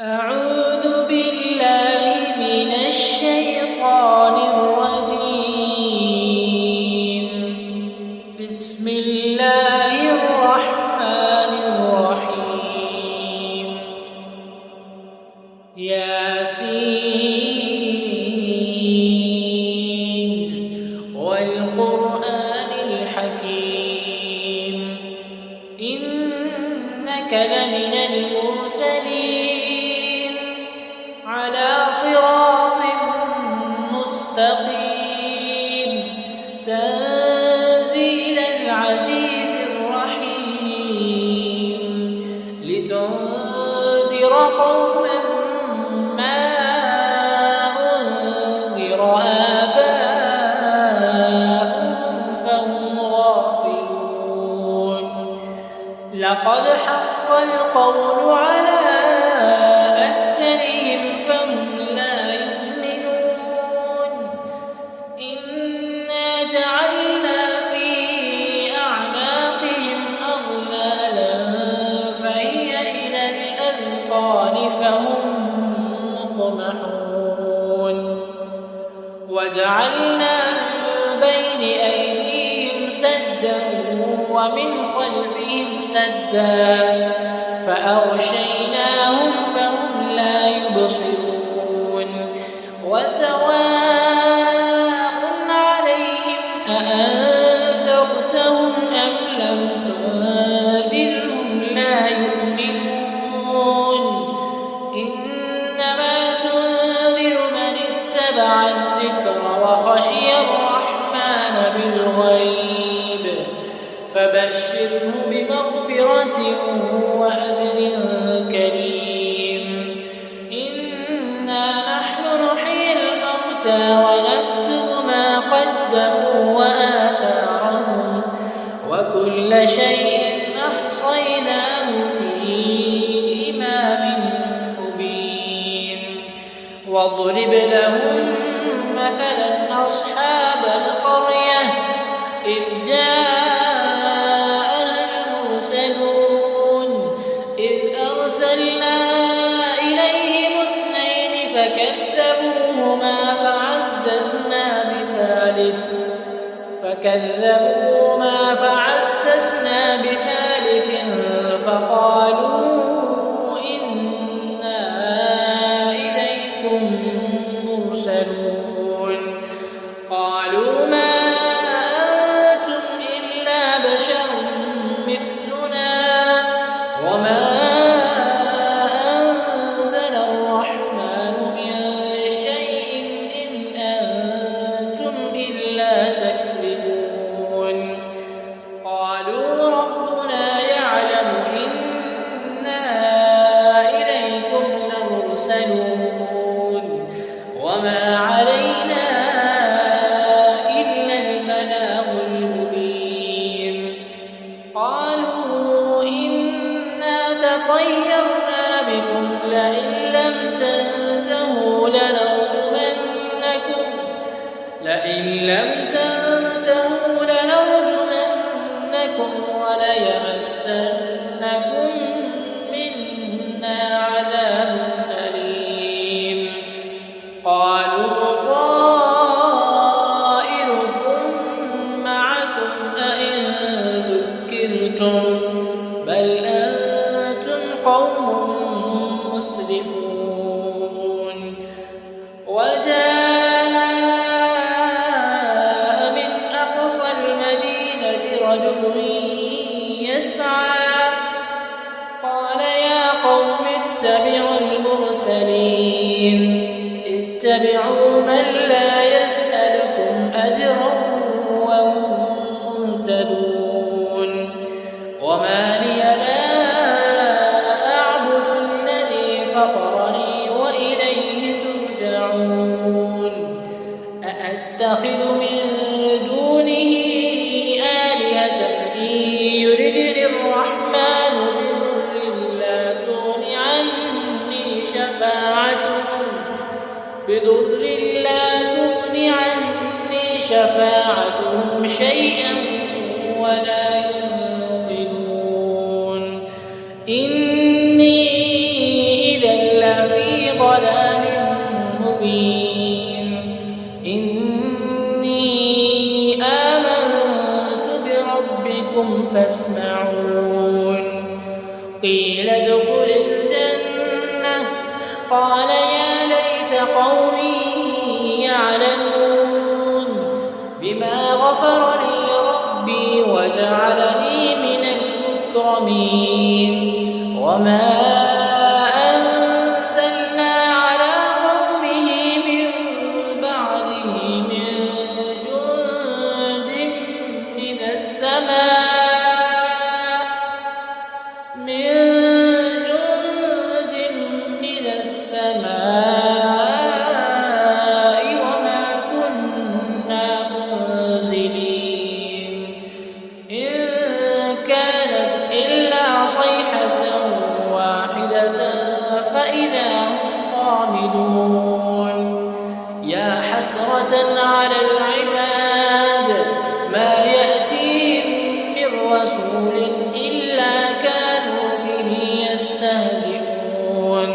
أعوذ بالله من الشيطان الرجيم. بسم الله الرحمن الرحيم. ياسين والقرآن الحكيم إنك لمن المرسلين على صراط مستقيم تنزيل العزيز الرحيم لتنذر قوما ما أنذر آباؤهم فهم غافلون. لقد حق القول على أكثرهم فهم لا يؤمنون. إنا جعلنا في أعناقهم أغلالا فهي إلى الأذقان فهم مقمحون. وجعلنا من بين أيديهم سدا ومن خلفهم سدا فأغشيناهم فهم لا يبصرون. وسواء عليهم أأنذرتهم أم لم تنذرهم لا يؤمنون. إنما تنذر من اتبع الذكر وخشي الرحمن بالغيب فبشره بمغفرة وأجر كريم. إنا نحن نحيي الموتى ونكتب ما قدموا وآثارهم وكل شيء أحصيناه في إمام مبين. واضرب لهم مثلا أصحاب القرية إذ أرسلنا إليهم اثنين فكذبوهما فعززنا بثالث فقالوا إنا إليكم مرسلون. قالوا ما أنتم إلا بشر مثلنا وما وما علينا إلا البلاغ المبين. قالوا إنا تطيرنا بكم لئن لم تنتهوا لنرجمنكم وليمسنكم منا عذاب أليم. قالوا طائركم معكم أئن ذكرتم بل أنتم قوم مسرفون. وجاء من أقصى المدينة رجل يسعى قال يا قوم اتبعوا المرسلين اتبعوا من لا يسألكم أجرا وهم مهتدون. وما لي لا أعبد الذي فطرني وإليه ترجعون. أأتخذ من دونه آلهة إن يردني الرحمن بضر لا تغن عني شفاعتهم شيئا ولا ينقذون. إني إذا قال يا ليت قومي يعلمون بما غفر لي ربي وجعلني من المكرمين وما أنزلنا على قومه من بعده من جند من السماء وما كنا منزلين إن كانت إلا صيحة واحدة فإذا هم خامدون يا حسرة على العباد ما يأتيهم من رسول إلا كانوا به يستهزئون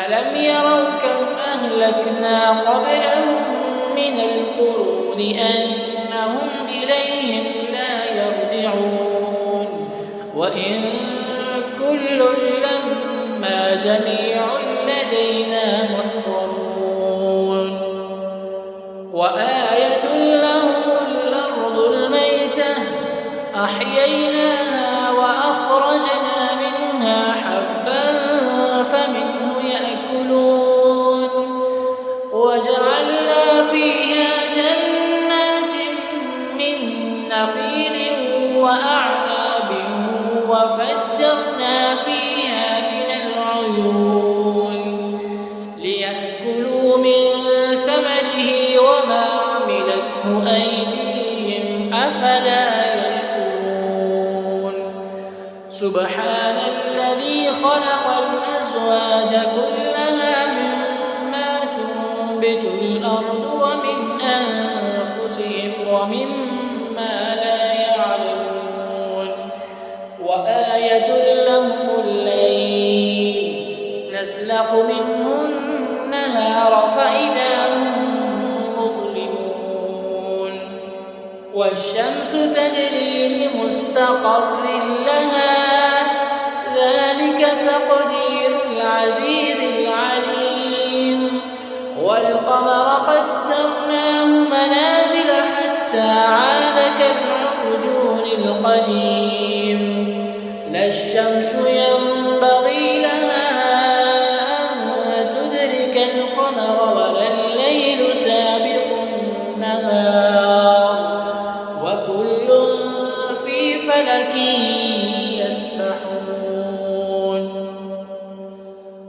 ألم يروا كم أهلكنا قبلهم من القرون أنهم إليهم لا يرجعون وإن كل لما جميع لدينا محضرون وآية لهم الأرض الميتة أحييناها وأخرجنا منها حبا فمنه يأكلون وجعلنا فيها جنات من نخيل وأعناب وفجرنا فيها من العيون ليأكلوا من ثمره وما عملته أيديهم أفلا يشكرون سبحان الذي خلق الأزواج كلها مما تنبت الأرض ومن أنفسهم ومما لا يعلمون وآية لهم الليل نسلخ منه النهار فإذا هم مظلمون والشمس تجري لمستقر لها ذلك تقدير العزيز العليم والقمر قدرناه منازل حتى عاد كالعرجون القديم لا الشمس ينبغي لها أن تدرك القمر ولا الليل سابق النهار وكل في فلك يسبحون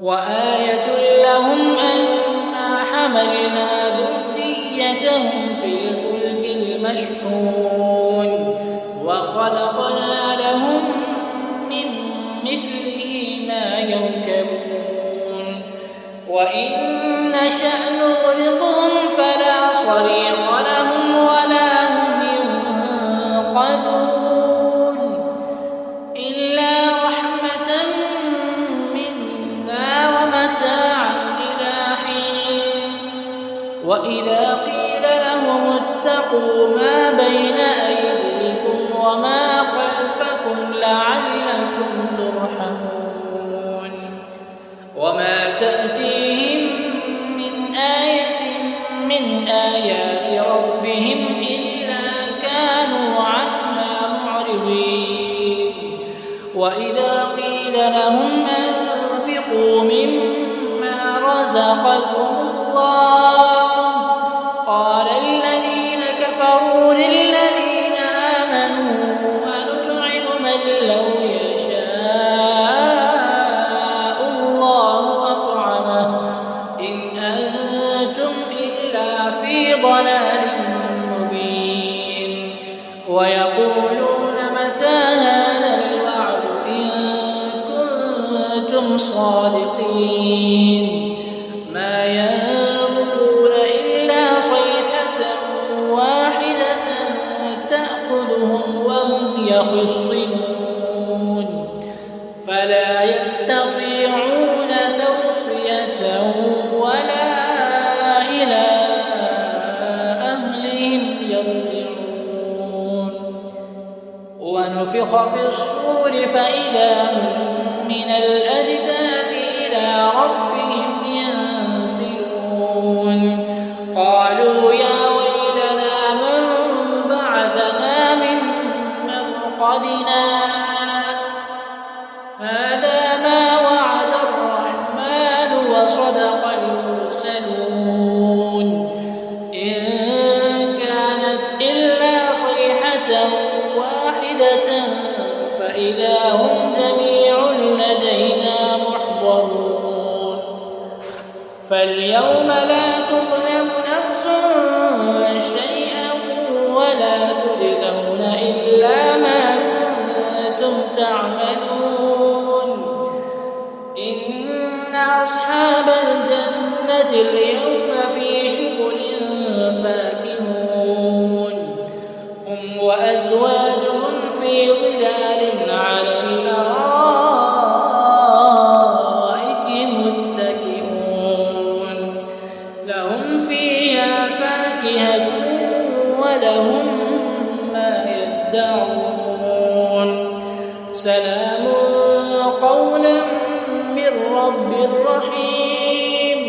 وآية لهم أنا حملنا ذريتهم في الفلك المشحون وخلقنا لهم من مثله ما يركبون وإن نشأ نغرقهم فلا صريخ لهم ولا هم ينقذون إلا رحمة منا ومتاعا إلى حين وإذا قيل لهم اتقوا ما بين أيديكم وما خلفكم لعلكم ترحمون وما تأتيهم من آية من آيات ربهم إلا كانوا عنها معرضين وإذا قيل لهم أنفقوا مما رزقكم الله قال الذين كفروا للذين آمنوا أنطعم من لو يشاء الله أطعمه إن أنتم إلا في ضلال مبين ويقولون متى هذا الوعد إن كنتم صادقين ما ينظرون إلا صيحة واحدة تأخذهم وهم يخصمون فلا يستطيعون توصية ولا إلى أهلهم يرجعون ونفخ في الصور فإذا هم من الأجداث إلى ربهم فاليوم لا تظلم نفس شيئا ولا تجزون إلا ما كنتم تعملون. إن أصحاب الجنة اليوم في شغل فاكهون هم وأزواجهم في ظلال على الأرائك متكئون لهم فيها فاكهة ولهم ما يدعون سلام قولا من رب رحيم.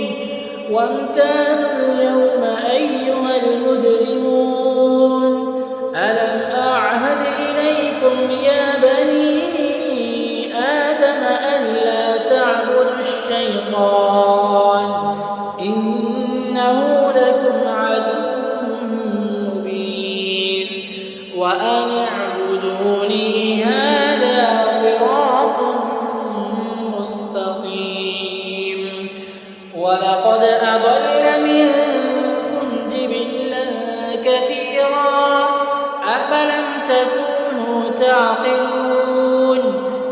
وامتازوا اليوم أيها المجرمون ألم أعهد إليكم يا بني آدم ألا تعبدوا الشيطان إنه لكم عدو مبين وأن اعبدوني هذا صراط مستقيم. ولقد أضل منكم جبلا كثيرا أفلم تكونوا تعقلون.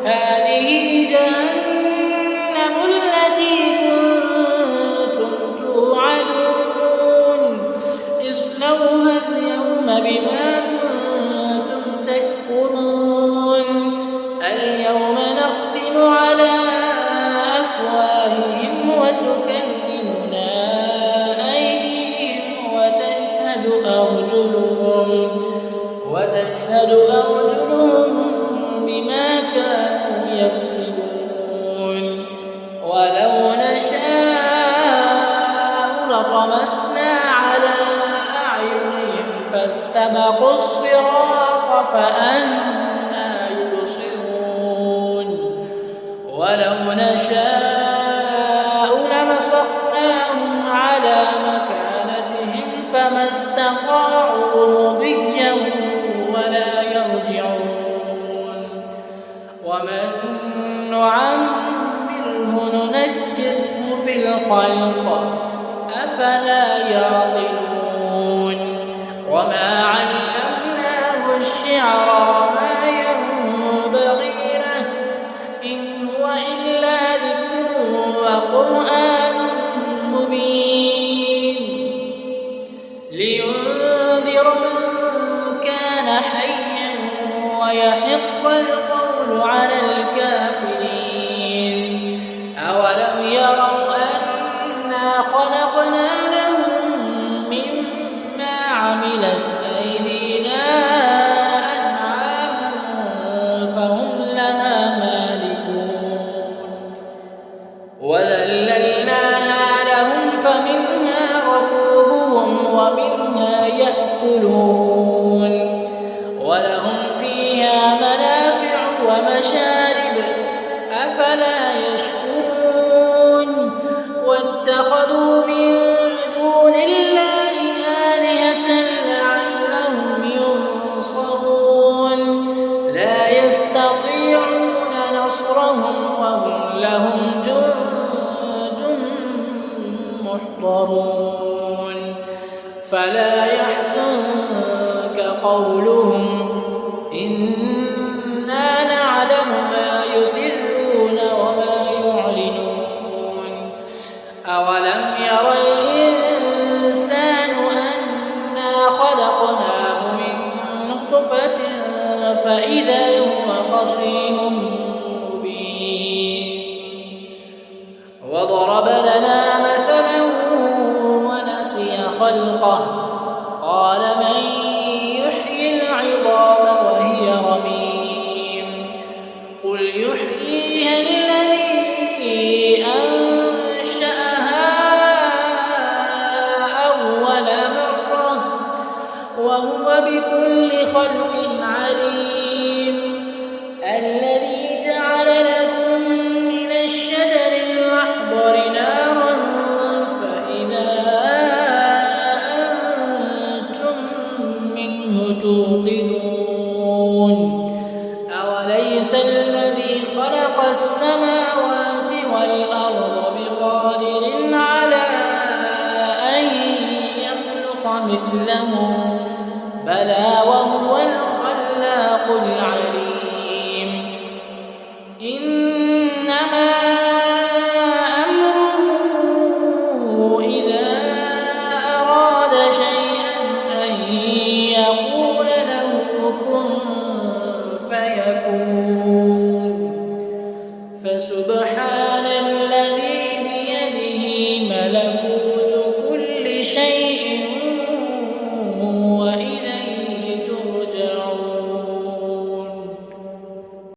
هذه جهنم التي كنتم توعدون اصلوها اليوم بما كنتم تكفرون. اليوم نختم على أفواههم وتكلمنا أيديهم وتشهد أرجلهم بما كانوا يكسبون. ولو نشاء لطمسنا على أعينهم فاستبقوا الصراط فأنى يبصرون. ولو نشاء لمسخناهم على مكانتهم فما استطاعوا مضيا ولا يرجعون. ومن نعمره ننكسه في الخلق أفلا يعقلون. وما علمناه الشعر ما ينبغي له إن هو إلا ذكر وقرآن مبين لينذر من كان حيا ويحق القول على الكافرين. أولم يروا أنا خلقنا لهم مما عملت أيدينا أنعاما فهم لها مالكون وذللناها لهم فمنها ركوبهم ومنها يأكلون ولهم فيها منافع ومشارب أفلا يشكرون. واتخذوا من دون الله آلهة لعلهم ينصرون لا يستطيعون نصرهم وهم لهم جند محضرون. فلا يحزنك قولهم إنا نعلم ما يسرون وما يعلنون. أولم ير الإنسان أنا خلقناه من نطفة فإذا هو خصيم مبين. وضرب لنا مثلا ونسي خلقه قال من يحيي العظام وهي رميم قل يحييها الذي أنشأها أول مرة وهو بكل خلق عليم. الذي جعل لكم من الشجر الأخضر نارا فإذا أنتم منه توقدون. أوليس الذي خلق السماوات والأرض بقادر على مثله بلى وهو الخلاق العليم إنما أمره إذا أراد شيئا أن يقول له كن فيكون فسبحان